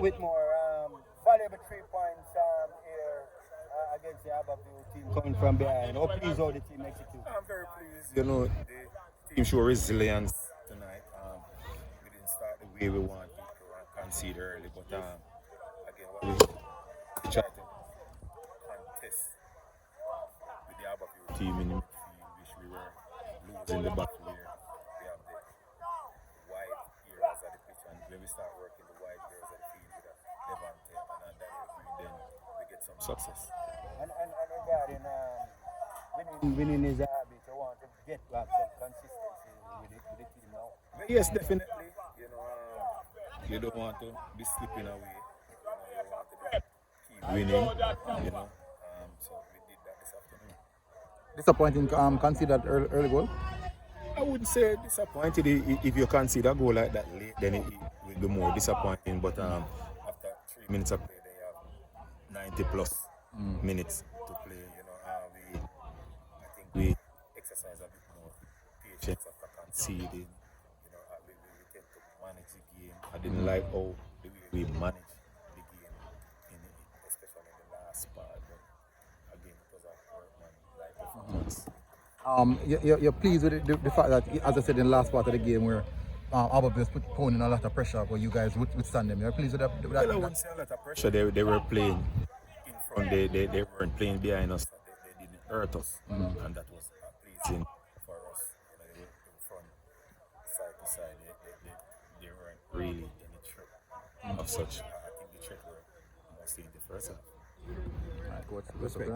with more valuable 3 points here against the Harbour team coming from behind. How pleased how the team execute? I'm very pleased. You know, the team show resilience tonight. We didn't start the way we wanted to concede early, but again, what we tried to contest with the Harbour team in the midfield, which we were losing the battle here. We have the wide areas of the pitch, and when we start working the wide areas of the field with a Levante and Daniel Green, then we get some success. And regarding winning is a habit, I want to get back some consistency with the team now. But yes, definitely. You know, you don't want to be slipping away. You want to keep winning. You know, so we did that this afternoon. Disappointing considered early goal. I wouldn't say disappointed if you concede a goal like that late, then it will be more disappointing. But after 3 minutes of play, they have 90 plus minutes to play. You know, I think we exercise a bit more patience after conceding. You know, we tend to manage the game. I didn't like how the way we managed the game, especially in the last part. But again, it was a workman-like performance. You're pleased with the fact that, as I said in the last part of the game, where Harbour was putting in a lot of pressure, but you guys withstand them. You're pleased with that? Well, I wouldn't say a lot of pressure. They were playing in front. They weren't playing behind us. They didn't hurt us, and that was pleasing for us. You know, they were in front, side to side. They weren't really any threat of such. I think the threat were mostly in the first half. All right, coach. Respect.